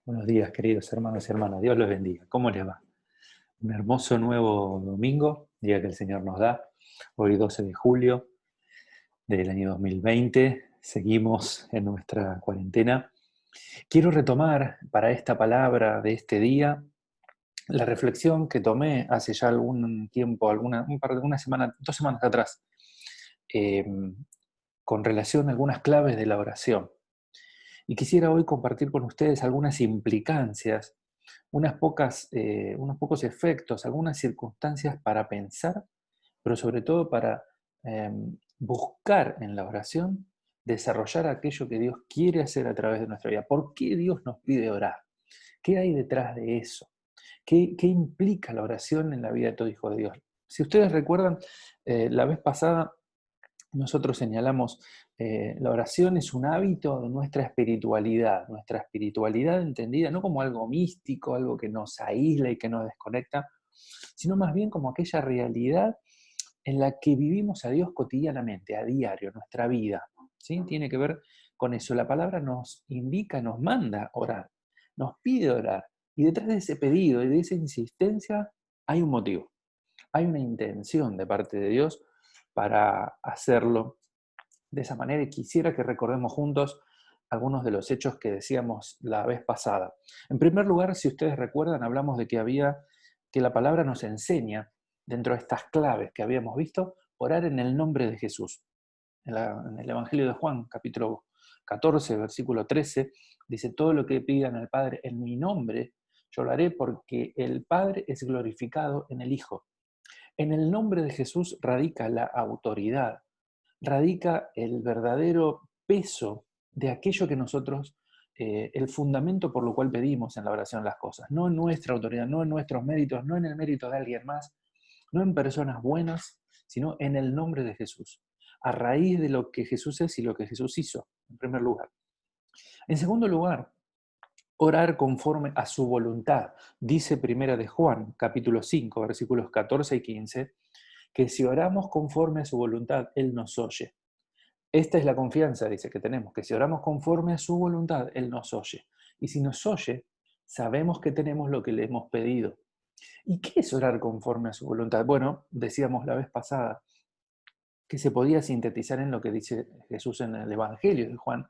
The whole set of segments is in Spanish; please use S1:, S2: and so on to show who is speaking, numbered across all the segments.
S1: Buenos días, queridos hermanos y hermanas. Dios los bendiga. ¿Cómo les va? Un hermoso nuevo domingo, día que el Señor nos da. Hoy 12 de julio del año 2020. Seguimos en nuestra cuarentena. Quiero retomar para esta palabra de este día la reflexión que tomé hace ya algún tiempo, una semana, 2 semanas atrás, eh, con relación a algunas claves de la oración. Y quisiera hoy compartir con ustedes algunas implicancias, unos pocos efectos, algunas circunstancias para pensar, pero sobre todo para buscar en la oración desarrollar aquello que Dios quiere hacer a través de nuestra vida. ¿Por qué Dios nos pide orar? ¿Qué hay detrás de eso? ¿Qué implica la oración en la vida de todo hijo de Dios? Si ustedes recuerdan, la vez pasada nosotros señalamos, la oración es un hábito de nuestra espiritualidad entendida no como algo místico, algo que nos aísla y que nos desconecta, sino más bien como aquella realidad en la que vivimos a Dios cotidianamente, a diario, nuestra vida. ¿Sí? Tiene que ver con eso. La palabra nos indica, nos manda orar, nos pide orar. Y detrás de ese pedido y de esa insistencia hay un motivo, hay una intención de parte de Dios para hacerlo de esa manera, y quisiera que recordemos juntos algunos de los hechos que decíamos la vez pasada. En primer lugar, si ustedes recuerdan, hablamos de que la palabra nos enseña, dentro de estas claves que habíamos visto, orar en el nombre de Jesús. En el Evangelio de Juan, capítulo 14, versículo 13, dice: todo lo que pidan al Padre en mi nombre, yo lo haré, porque el Padre es glorificado en el Hijo. En el nombre de Jesús radica la autoridad, radica el verdadero peso de aquello que nosotros, el fundamento por lo cual pedimos en la oración las cosas, no en nuestra autoridad, no en nuestros méritos, no en el mérito de alguien más, no en personas buenas, sino en el nombre de Jesús, a raíz de lo que Jesús es y lo que Jesús hizo, en primer lugar. En segundo lugar, orar conforme a su voluntad. Dice Primera de Juan, capítulo 5, versículos 14 y 15, que si oramos conforme a su voluntad, Él nos oye. Esta es la confianza, dice, que tenemos, que si oramos conforme a su voluntad, Él nos oye. Y si nos oye, sabemos que tenemos lo que le hemos pedido. ¿Y qué es orar conforme a su voluntad? Bueno, decíamos la vez pasada que se podía sintetizar en lo que dice Jesús en el Evangelio de Juan,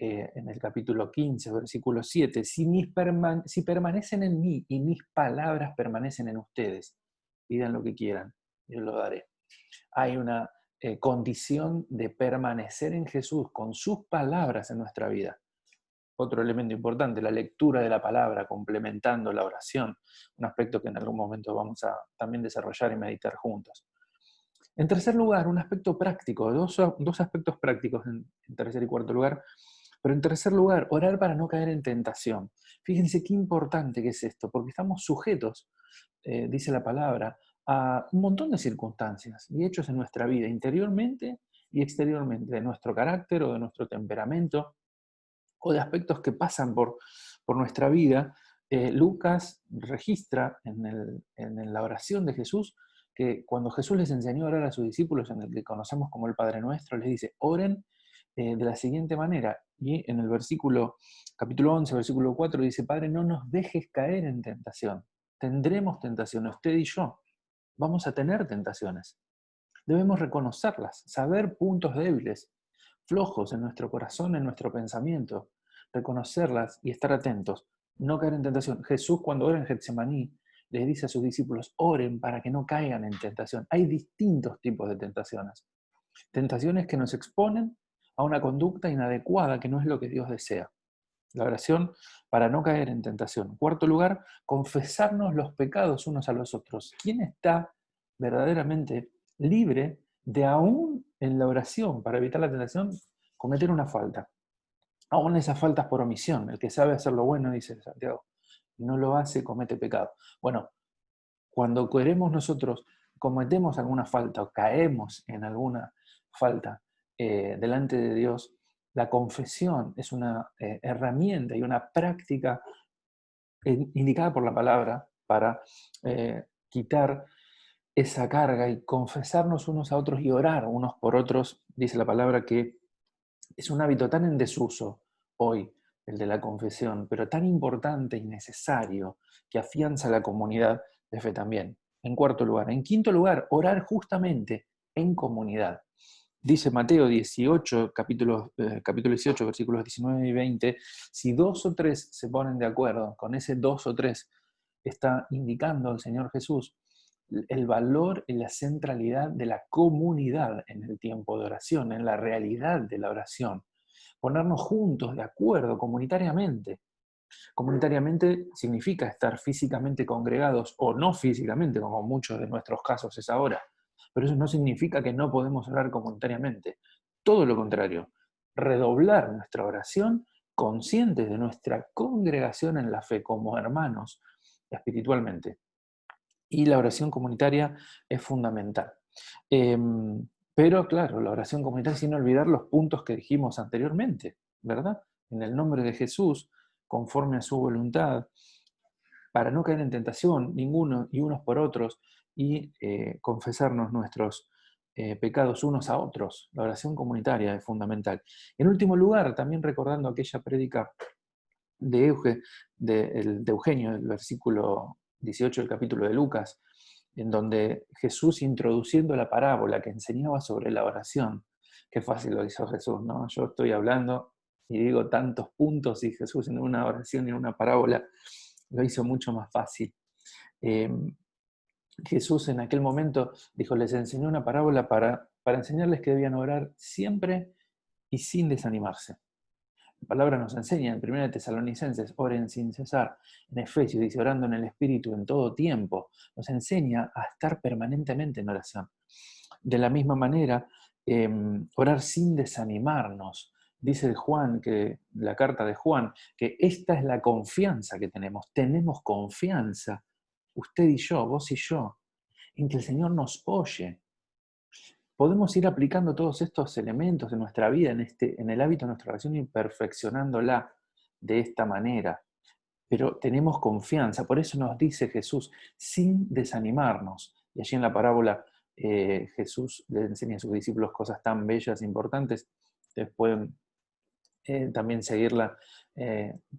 S1: en el capítulo 15, versículo 7. Si permanecen en mí y mis palabras permanecen en ustedes, pidan lo que quieran, yo lo daré. Hay una condición de permanecer en Jesús con sus palabras en nuestra vida. Otro elemento importante, la lectura de la palabra complementando la oración, un aspecto que en algún momento vamos a también desarrollar y meditar juntos. En tercer lugar, un aspecto práctico, dos aspectos prácticos en tercer y cuarto lugar, pero en tercer lugar, orar para no caer en tentación. Fíjense qué importante que es esto, porque estamos sujetos, dice la palabra, a un montón de circunstancias y hechos en nuestra vida, interiormente y exteriormente, de nuestro carácter o de nuestro temperamento, o de aspectos que pasan por nuestra vida. Lucas registra en la oración de Jesús que cuando Jesús les enseñó a orar a sus discípulos, en el que conocemos como el Padre Nuestro, les dice: oren de la siguiente manera. Y en el capítulo 11, versículo 4, dice: Padre, no nos dejes caer en tentación. Tendremos tentaciones, usted y yo. Vamos a tener tentaciones. Debemos reconocerlas, saber puntos débiles, flojos en nuestro corazón, en nuestro pensamiento, reconocerlas y estar atentos, no caer en tentación. Jesús, cuando ora en Getsemaní, les dice a sus discípulos: oren para que no caigan en tentación. Hay distintos tipos de tentaciones. Tentaciones que nos exponen a una conducta inadecuada que no es lo que Dios desea. La oración para no caer en tentación. En cuarto lugar, confesarnos los pecados unos a los otros. ¿Quién está verdaderamente libre de, aún en la oración para evitar la tentación, cometer una falta? Aún esas faltas por omisión. El que sabe hacer lo bueno, dice Santiago, y no lo hace, comete pecado. Bueno, cuando queremos nosotros, cometemos alguna falta o caemos en alguna falta delante de Dios, la confesión es una herramienta y una práctica indicada por la palabra para quitar esa carga y confesarnos unos a otros y orar unos por otros. Dice la palabra que es un hábito tan en desuso hoy, el de la confesión, pero tan importante y necesario que afianza la comunidad de fe también. En cuarto lugar. En quinto lugar, orar justamente en comunidad. Dice Mateo 18, capítulo 18, versículos 19 y 20, si dos o tres se ponen de acuerdo, con ese dos o tres está indicando el Señor Jesús el valor y la centralidad de la comunidad en el tiempo de oración, en la realidad de la oración. Ponernos juntos, de acuerdo, comunitariamente. Comunitariamente significa estar físicamente congregados o no físicamente, como muchos de nuestros casos es ahora. Pero eso no significa que no podemos orar comunitariamente. Todo lo contrario, redoblar nuestra oración conscientes de nuestra congregación en la fe como hermanos espiritualmente. Y la oración comunitaria es fundamental. Pero claro, la oración comunitaria sin olvidar los puntos que dijimos anteriormente, ¿verdad? En el nombre de Jesús, conforme a su voluntad, para no caer en tentación, ninguno y unos por otros, y confesarnos nuestros pecados unos a otros. La oración comunitaria es fundamental. En último lugar, también recordando aquella prédica de Eugenio, el versículo 18 del capítulo de Lucas, en donde Jesús, introduciendo la parábola que enseñaba sobre la oración, qué fácil lo hizo Jesús, ¿no? Yo estoy hablando y digo tantos puntos y Jesús en una oración y en una parábola lo hizo mucho más fácil. Eh, Jesús en aquel momento dijo, les enseñó una parábola para enseñarles que debían orar siempre y sin desanimarse. La palabra nos enseña en 1 Tesalonicenses, oren sin cesar. En Efesios dice, orando en el Espíritu en todo tiempo. Nos enseña a estar permanentemente en oración. De la misma manera, orar sin desanimarnos. Dice Juan, la carta de Juan, que esta es la confianza que tenemos. Tenemos confianza, usted y yo, vos y yo, en que el Señor nos oye. Podemos ir aplicando todos estos elementos en nuestra vida, en el hábito de nuestra oración y perfeccionándola de esta manera. Pero tenemos confianza, por eso nos dice Jesús, sin desanimarnos. Y allí en la parábola Jesús le enseña a sus discípulos cosas tan bellas e importantes. Ustedes pueden también seguirla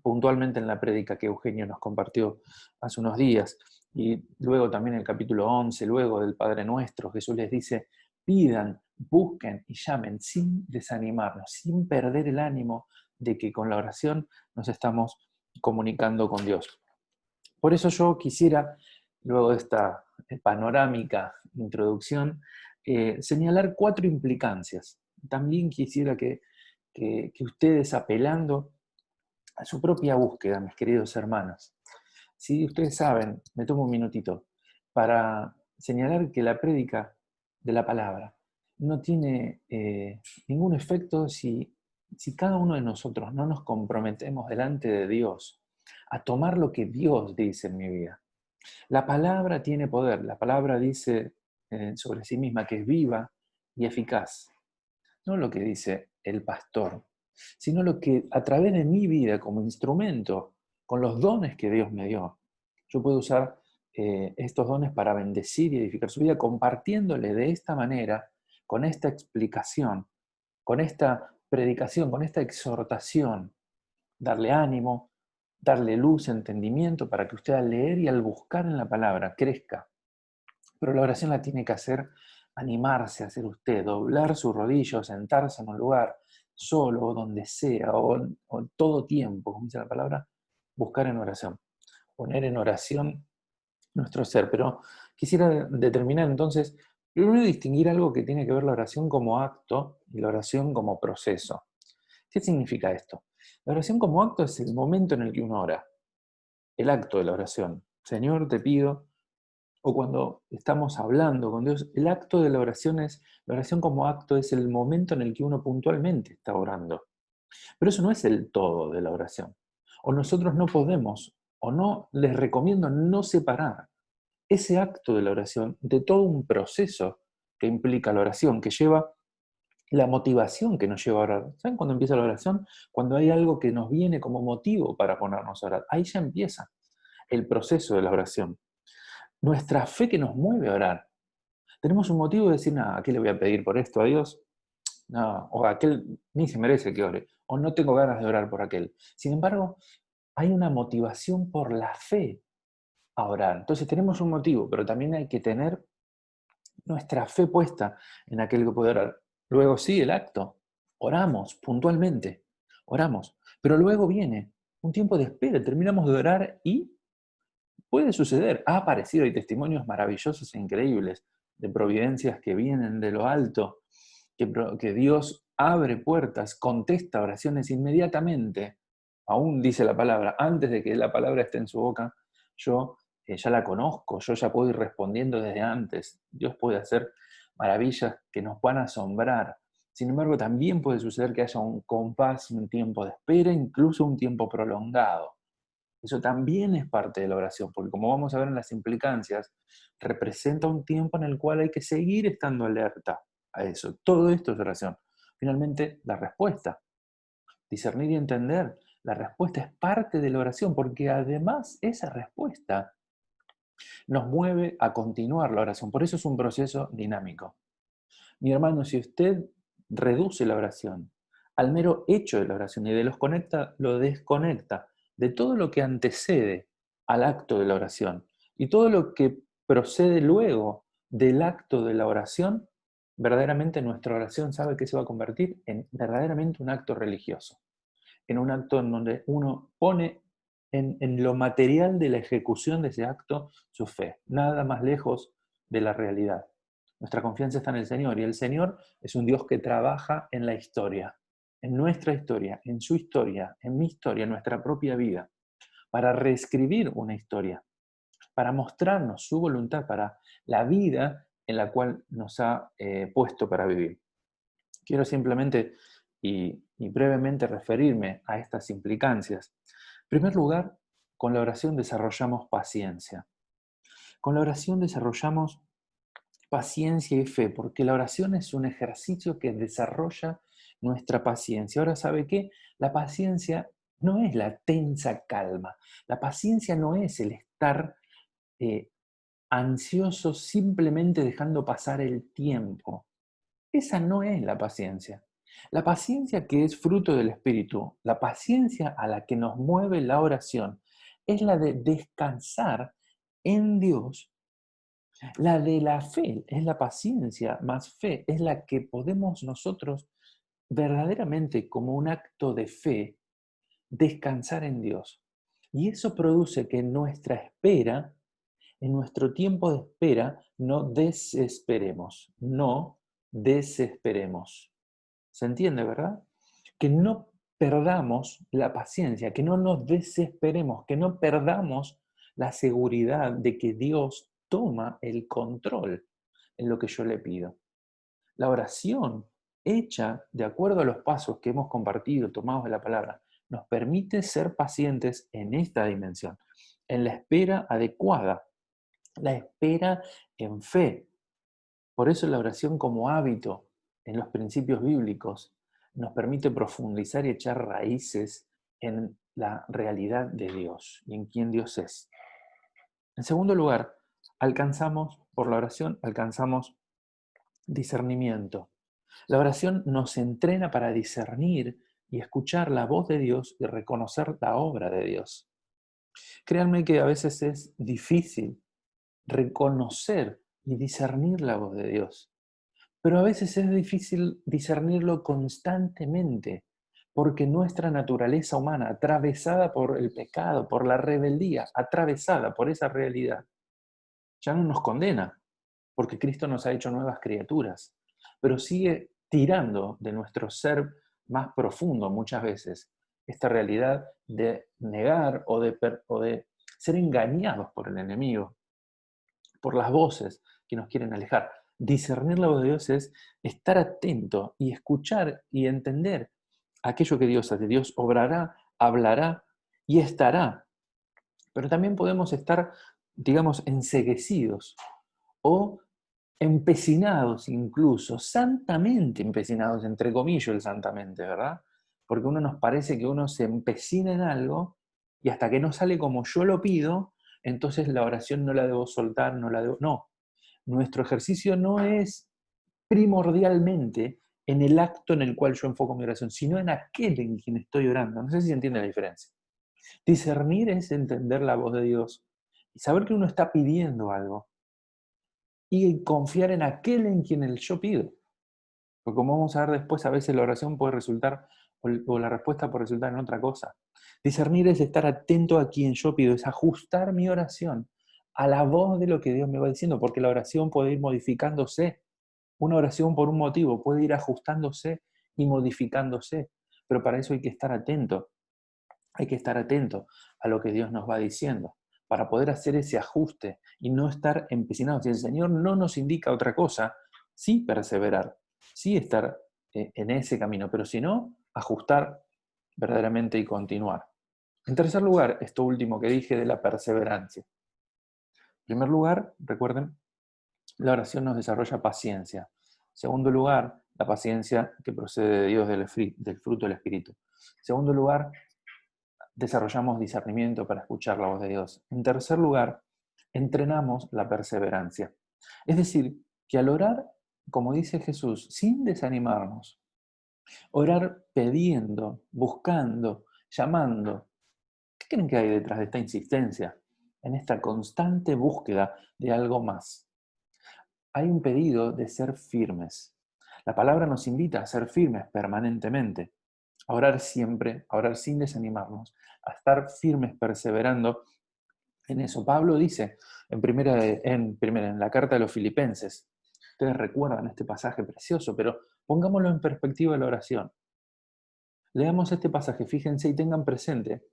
S1: puntualmente en la prédica que Eugenio nos compartió hace unos días. Y luego también en el capítulo 11, luego del Padre Nuestro, Jesús les dice, pidan, busquen y llamen sin desanimarnos, sin perder el ánimo de que con la oración nos estamos comunicando con Dios. Por eso yo quisiera, luego de esta panorámica introducción, señalar 4 implicancias. También quisiera que ustedes, apelando a su propia búsqueda, mis queridos hermanos, si ustedes saben, me tomo un minutito, para señalar que la prédica de la palabra no tiene ningún efecto si cada uno de nosotros no nos comprometemos delante de Dios a tomar lo que Dios dice en mi vida. La palabra tiene poder, la palabra dice sobre sí misma que es viva y eficaz. No lo que dice el pastor, sino lo que a través de mi vida como instrumento, con los dones que Dios me dio, yo puedo usar estos dones para bendecir y edificar su vida, compartiéndole de esta manera, con esta explicación, con esta predicación, con esta exhortación, darle ánimo, darle luz, entendimiento, para que usted al leer y al buscar en la palabra crezca. Pero la oración la tiene que hacer, animarse a hacer usted, doblar su rodillo, sentarse en un lugar, solo, o donde sea, o en todo tiempo, como dice la palabra, buscar en oración, poner en oración nuestro ser. Pero quisiera determinar entonces, primero distinguir algo que tiene que ver la oración como acto y la oración como proceso. ¿Qué significa esto? La oración como acto es el momento en el que uno ora, el acto de la oración. Señor, te pido, o cuando estamos hablando con Dios, el acto de la oración como acto es el momento en el que uno puntualmente está orando. Pero eso no es el todo de la oración. O nosotros no podemos, o no, les recomiendo no separar ese acto de la oración de todo un proceso que implica la oración, que lleva la motivación que nos lleva a orar. ¿Saben cuándo empieza la oración? Cuando hay algo que nos viene como motivo para ponernos a orar. Ahí ya empieza el proceso de la oración. Nuestra fe que nos mueve a orar. Tenemos un motivo de decir, nada, ¿a qué le voy a pedir por esto a Dios? No, o aquel ni se merece que ore. o no tengo ganas de orar por aquel. Sin embargo, hay una motivación por la fe a orar. Entonces tenemos un motivo, pero también hay que tener nuestra fe puesta en aquel que puede orar. Luego sí, el acto. Oramos puntualmente, oramos. Pero luego viene un tiempo de espera, terminamos de orar y puede suceder. Ha aparecido, hay testimonios maravillosos e increíbles de providencias que vienen de lo alto, que Dios abre puertas, contesta oraciones inmediatamente. Aún dice la palabra, antes de que la palabra esté en su boca, yo ya la conozco, yo ya puedo ir respondiendo desde antes. Dios puede hacer maravillas que nos van a asombrar. Sin embargo, también puede suceder que haya un compás, un tiempo de espera, incluso un tiempo prolongado. Eso también es parte de la oración, porque como vamos a ver en las implicancias, representa un tiempo en el cual hay que seguir estando alerta a eso. Todo esto es oración. Finalmente, la respuesta. Discernir y entender. La respuesta es parte de la oración, porque además esa respuesta nos mueve a continuar la oración. Por eso es un proceso dinámico. Mi hermano, si usted reduce la oración al mero hecho de la oración y de los conecta, lo desconecta de todo lo que antecede al acto de la oración y todo lo que procede luego del acto de la oración, verdaderamente nuestra oración sabe que se va a convertir en verdaderamente un acto religioso, en un acto en donde uno pone en lo material de la ejecución de ese acto su fe, nada más lejos de la realidad. Nuestra confianza está en el Señor y el Señor es un Dios que trabaja en la historia, en nuestra historia, en su historia, en mi historia, en nuestra propia vida, para reescribir una historia, para mostrarnos su voluntad para la vida en la cual nos ha puesto para vivir. Quiero simplemente y brevemente referirme a estas implicancias. En primer lugar, con la oración desarrollamos paciencia. Con la oración desarrollamos paciencia y fe, porque la oración es un ejercicio que desarrolla nuestra paciencia. Ahora, ¿sabe qué? La paciencia no es la tensa calma. La paciencia no es el estar eh, ansioso simplemente dejando pasar el tiempo. Esa no es la paciencia. La paciencia que es fruto del Espíritu, la paciencia a la que nos mueve la oración, es la de descansar en Dios. La de la fe es la paciencia más fe, es la que podemos nosotros verdaderamente como un acto de fe descansar en Dios. Y eso produce que en nuestra espera, en nuestro tiempo de espera, no desesperemos, no desesperemos. ¿Se entiende, verdad? Que no perdamos la paciencia, que no nos desesperemos, que no perdamos la seguridad de que Dios toma el control en lo que yo le pido. La oración hecha de acuerdo a los pasos que hemos compartido, tomados de la palabra, nos permite ser pacientes en esta dimensión, en la espera adecuada, la espera en fe. Por eso la oración como hábito en los principios bíblicos nos permite profundizar y echar raíces en la realidad de Dios y en quién Dios es. En segundo lugar, por la oración, alcanzamos discernimiento. La oración nos entrena para discernir y escuchar la voz de Dios y reconocer la obra de Dios. Créanme que a veces es difícil reconocer y discernir la voz de Dios. Pero a veces es difícil discernirlo constantemente, porque nuestra naturaleza humana, atravesada por el pecado, por la rebeldía, atravesada por esa realidad, ya no nos condena, porque Cristo nos ha hecho nuevas criaturas, pero sigue tirando de nuestro ser más profundo muchas veces esta realidad de negar o de ser engañados por el enemigo, por las voces que nos quieren alejar. Discernir la voz de Dios es estar atento y escuchar y entender aquello que Dios hace. Dios obrará, hablará y estará. Pero también podemos estar, digamos, enceguecidos o empecinados incluso, santamente empecinados, entre comillas el santamente, ¿verdad? Porque uno nos parece que uno se empecina en algo y hasta que no sale como yo lo pido, entonces la oración no la debo soltar, no la debo... No, nuestro ejercicio no es primordialmente en el acto en el cual yo enfoco mi oración, sino en aquel en quien estoy orando. No sé si se entiende la diferencia. Discernir es entender la voz de Dios y saber que uno está pidiendo algo y confiar en aquel en quien el yo pido. Porque como vamos a ver después, a veces la oración puede resultar, o la respuesta puede resultar en otra cosa. Discernir es estar atento a quien yo pido, es ajustar mi oración a la voz de lo que Dios me va diciendo, porque la oración puede ir modificándose. Una oración por un motivo puede ir ajustándose y modificándose, pero para eso hay que estar atento. Hay que estar atento a lo que Dios nos va diciendo, para poder hacer ese ajuste y no estar empecinados. Si el Señor no nos indica otra cosa, sí perseverar, sí estar en ese camino, pero si no, ajustar verdaderamente y continuar. En tercer lugar, esto último que dije de la perseverancia. En primer lugar, recuerden, la oración nos desarrolla paciencia. En segundo lugar, la paciencia que procede de Dios del fruto del Espíritu. En segundo lugar, desarrollamos discernimiento para escuchar la voz de Dios. En tercer lugar, entrenamos la perseverancia. Es decir, que al orar, como dice Jesús, sin desanimarnos, orar pidiendo, buscando, llamando, ¿qué creen que hay detrás de esta insistencia? En esta constante búsqueda de algo más. Hay un pedido de ser firmes. La palabra nos invita a ser firmes permanentemente, a orar siempre, a orar sin desanimarnos, a estar firmes perseverando en eso. Pablo dice en la carta de los Filipenses, ustedes recuerdan este pasaje precioso, pero pongámoslo en perspectiva de la oración. Leamos este pasaje, fíjense y tengan presente,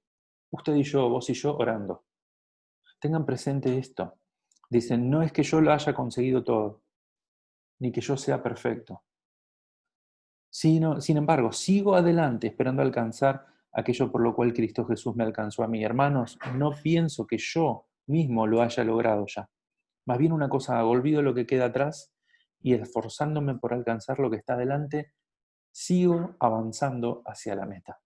S1: usted y yo, vos y yo, orando. Tengan presente esto. Dicen, no es que yo lo haya conseguido todo, ni que yo sea perfecto. Sin embargo, sigo adelante esperando alcanzar aquello por lo cual Cristo Jesús me alcanzó a mí. Hermanos, no pienso que yo mismo lo haya logrado ya. Más bien una cosa hago, olvido lo que queda atrás y esforzándome por alcanzar lo que está adelante, sigo avanzando hacia la meta.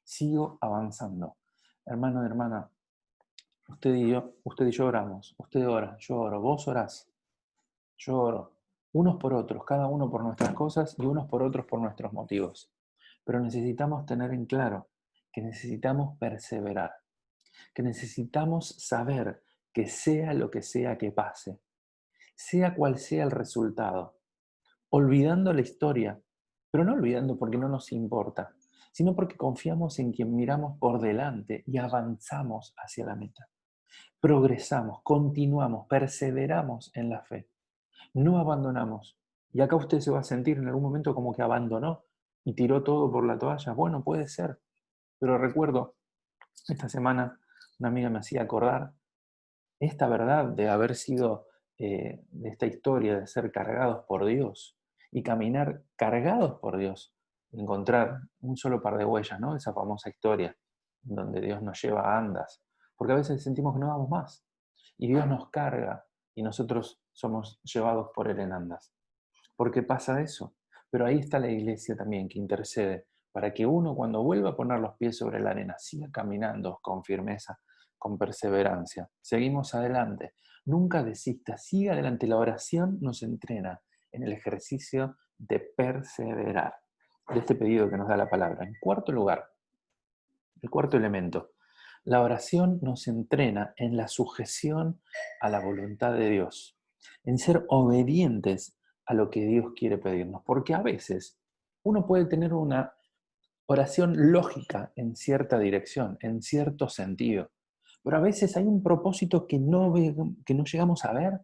S1: Sigo avanzando. Hermano, hermana, usted y yo oramos. Usted ora, yo oro, vos orás, yo oro. Unos por otros, cada uno por nuestras cosas y unos por otros por nuestros motivos. Pero necesitamos tener en claro que necesitamos perseverar, que necesitamos saber que sea lo que sea que pase, sea cual sea el resultado, olvidando la historia, pero no olvidando porque no nos importa, sino porque confiamos en quien miramos por delante y avanzamos hacia la meta. Progresamos, continuamos, perseveramos en la fe. No abandonamos. Y acá usted se va a sentir en algún momento como que abandonó y tiró todo por la toalla. Bueno, puede ser. Pero recuerdo, esta semana una amiga me hacía acordar esta verdad de haber sido, de esta historia de ser cargados por Dios y caminar cargados por Dios. Encontrar un solo par de huellas, ¿no? Esa famosa historia donde Dios nos lleva a andas. Porque a veces sentimos que no vamos más. Y Dios nos carga y nosotros somos llevados por Él en andas. ¿Por qué pasa eso? Pero ahí está la iglesia también que intercede para que uno cuando vuelva a poner los pies sobre la arena siga caminando con firmeza, con perseverancia. Seguimos adelante. Nunca desista, siga adelante. La oración nos entrena en el ejercicio de perseverar. De este pedido que nos da la palabra. En cuarto lugar, el cuarto elemento, la oración nos entrena en la sujeción a la voluntad de Dios, en ser obedientes a lo que Dios quiere pedirnos, porque a veces uno puede tener una oración lógica en cierta dirección, en cierto sentido, pero a veces hay un propósito que no llegamos a ver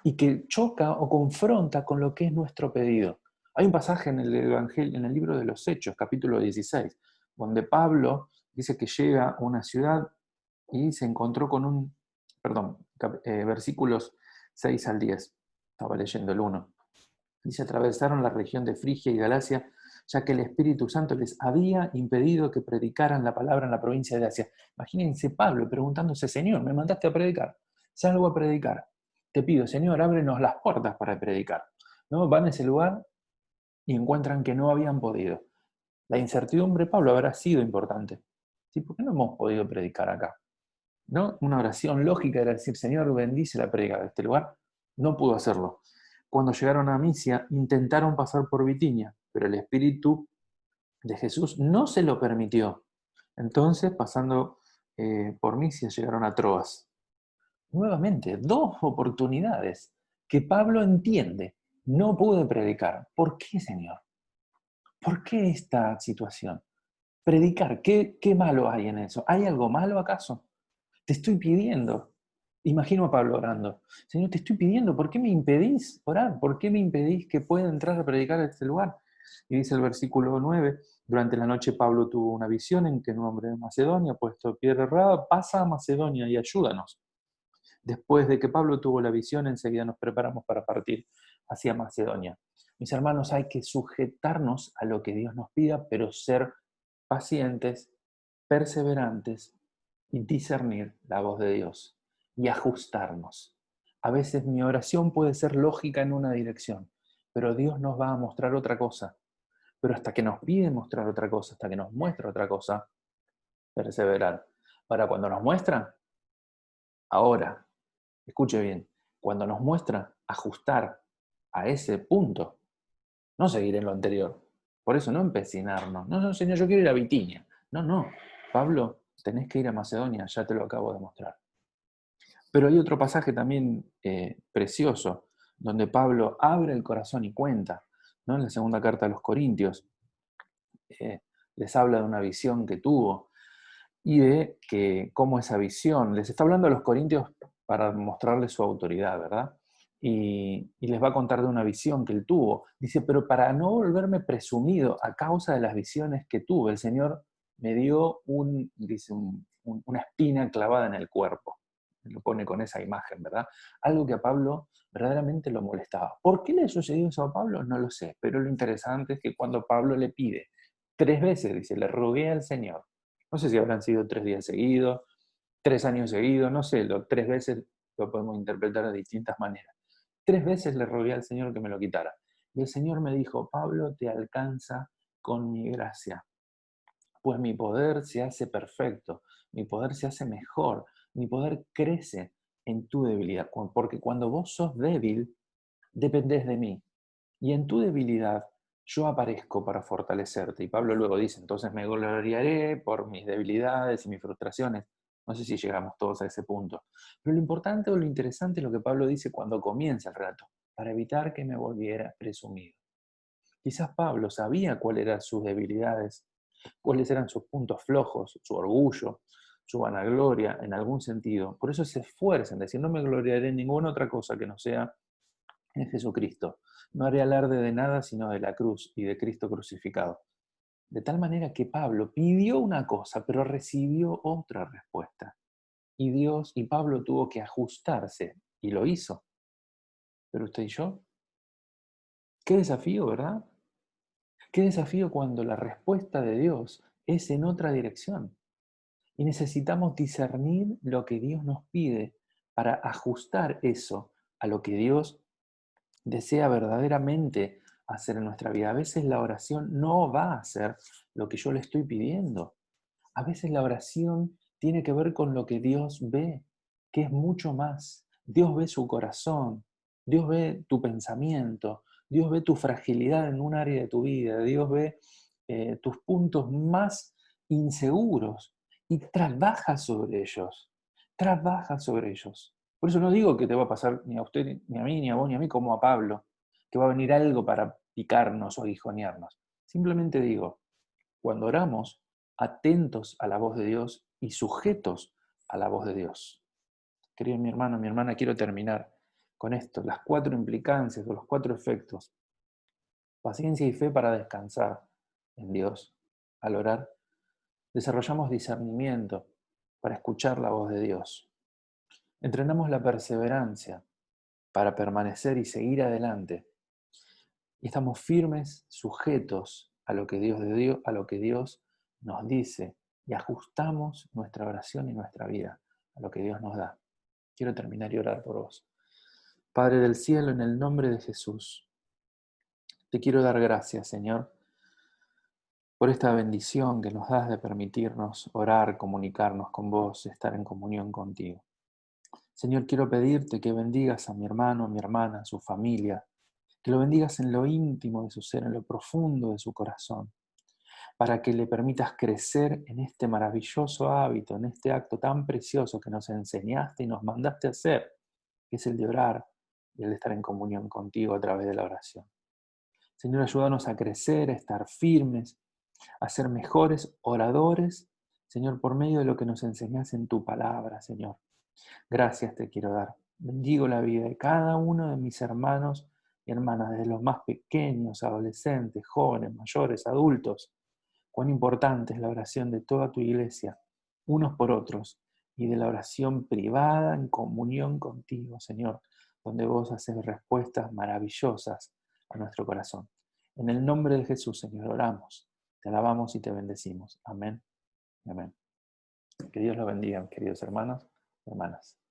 S1: y que choca o confronta con lo que es nuestro pedido. Hay un pasaje en el Evangelio, en el libro de los Hechos, capítulo 16, donde Pablo dice que llega a una ciudad y se encontró con versículos 6 al 10, estaba leyendo el 1. Dice, atravesaron la región de Frigia y Galacia, ya que el Espíritu Santo les había impedido que predicaran la palabra en la provincia de Asia. Imagínense Pablo preguntándose, Señor, me mandaste a predicar, salgo a predicar. Te pido, Señor, ábrenos las puertas para predicar. ¿No? Van a ese lugar y encuentran que no habían podido. La incertidumbre, Pablo, habrá sido importante. ¿Sí? ¿Por qué no hemos podido predicar acá? ¿No? Una oración lógica era decir, Señor, bendice la predica de este lugar. No pudo hacerlo. cuando llegaron a Misia, intentaron pasar por Bitinia, pero el Espíritu de Jesús no se lo permitió. Entonces, pasando por Misia, llegaron a Troas. Nuevamente, dos oportunidades que Pablo entiende. No pude predicar. ¿Por qué, Señor? ¿Por qué esta situación? Predicar, ¿qué malo hay en eso? ¿Hay algo malo acaso? Te estoy pidiendo. Imagino a Pablo orando. Señor, te estoy pidiendo, ¿por qué me impedís orar? ¿Por qué me impedís que pueda entrar a predicar a este lugar? Y dice el versículo 9, durante la noche Pablo tuvo una visión en que un hombre de Macedonia, puesto a pie de errada, pasa a Macedonia y ayúdanos. Después de que Pablo tuvo la visión, enseguida nos preparamos para partir hacia Macedonia. Mis hermanos, hay que sujetarnos a lo que Dios nos pida, pero ser pacientes, perseverantes y discernir la voz de Dios y ajustarnos. A veces mi oración puede ser lógica en una dirección, pero Dios nos va a mostrar otra cosa. Pero hasta que nos pide mostrar otra cosa, hasta que nos muestra otra cosa, perseverar. Ahora, cuando nos muestra, ahora, escuche bien, cuando nos muestra ajustar a ese punto, no seguir en lo anterior. Por eso no empecinarnos. No, no, Señor, yo quiero ir a Bitinia. No, no. Pablo, tenés que ir a Macedonia, ya te lo acabo de mostrar. Pero hay otro pasaje también precioso, donde Pablo abre el corazón y cuenta, ¿no? En la segunda carta a los Corintios, les habla de una visión que tuvo y de que cómo esa visión, les está hablando a los Corintios para mostrarles su autoridad, ¿verdad? Y les va a contar de una visión que él tuvo. Dice, pero para no volverme presumido a causa de las visiones que tuve, el Señor me dio una espina clavada en el cuerpo. Lo pone con esa imagen, ¿verdad? Algo que a Pablo verdaderamente lo molestaba. ¿Por qué le sucedió eso a Pablo? No lo sé, pero lo interesante es que cuando Pablo le pide 3 veces, dice, le rogué al Señor. No sé si habrán sido 3 días seguidos, 3 años seguidos, no sé, 3 veces lo podemos interpretar de distintas maneras. 3 veces le rogué al Señor que me lo quitara. Y el Señor me dijo, Pablo, te alcanza con mi gracia, pues mi poder se hace perfecto, mi poder se hace mejor, mi poder crece en tu debilidad, porque cuando vos sos débil, dependés de mí. Y en tu debilidad yo aparezco para fortalecerte. Y Pablo luego dice, entonces me gloriaré por mis debilidades y mis frustraciones. No sé si llegamos todos a ese punto. Pero lo importante o lo interesante es lo que Pablo dice cuando comienza el relato, para evitar que me volviera presumido. Quizás Pablo sabía cuáles eran sus debilidades, cuáles eran sus puntos flojos, su orgullo, su vanagloria en algún sentido. Por eso se esfuerza en decir, no me gloriaré en ninguna otra cosa que no sea en Jesucristo. No haré alarde de nada sino de la cruz y de Cristo crucificado. De tal manera que Pablo pidió una cosa, pero recibió otra respuesta. Y Dios y Pablo tuvo que ajustarse, y lo hizo. Pero usted y yo, qué desafío, ¿verdad? Qué desafío cuando la respuesta de Dios es en otra dirección. Y necesitamos discernir lo que Dios nos pide para ajustar eso a lo que Dios desea verdaderamente hacer en nuestra vida. A veces la oración no va a hacer lo que yo le estoy pidiendo. A veces la oración tiene que ver con lo que Dios ve, que es mucho más. Dios ve su corazón, Dios ve tu pensamiento, Dios ve tu fragilidad en un área de tu vida, Dios ve tus puntos más inseguros y trabaja sobre ellos, trabaja sobre ellos. Por eso no digo que te va a pasar ni a usted, ni a mí, ni a vos, ni a mí como a Pablo, que va a venir algo para picarnos o aguijonearnos. Simplemente digo, cuando oramos, atentos a la voz de Dios y sujetos a la voz de Dios. Querido mi hermano, mi hermana, quiero terminar con esto, las 4 implicancias o los 4 efectos. Paciencia y fe para descansar en Dios. Al orar, desarrollamos discernimiento para escuchar la voz de Dios. Entrenamos la perseverancia para permanecer y seguir adelante. Y estamos firmes, sujetos a lo que a lo que Dios nos dice y ajustamos nuestra oración y nuestra vida a lo que Dios nos da. Quiero terminar y orar por vos. Padre del cielo, en el nombre de Jesús, te quiero dar gracias, Señor, por esta bendición que nos das de permitirnos orar, comunicarnos con vos, estar en comunión contigo. Señor, quiero pedirte que bendigas a mi hermano, a mi hermana, a su familia, que lo bendigas en lo íntimo de su ser, en lo profundo de su corazón, para que le permitas crecer en este maravilloso hábito, en este acto tan precioso que nos enseñaste y nos mandaste a hacer, que es el de orar y el de estar en comunión contigo a través de la oración. Señor, ayúdanos a crecer, a estar firmes, a ser mejores oradores, Señor, por medio de lo que nos enseñas en tu palabra, Señor. Gracias te quiero dar. Bendigo la vida de cada uno de mis hermanos y hermanas, desde los más pequeños, adolescentes, jóvenes, mayores, adultos. Cuán importante es la oración de toda tu iglesia, unos por otros, y de la oración privada en comunión contigo, Señor, donde vos haces respuestas maravillosas a nuestro corazón. En el nombre de Jesús, Señor, oramos, te alabamos y te bendecimos. Amén y amén. Que Dios los bendiga, queridos hermanos y hermanas.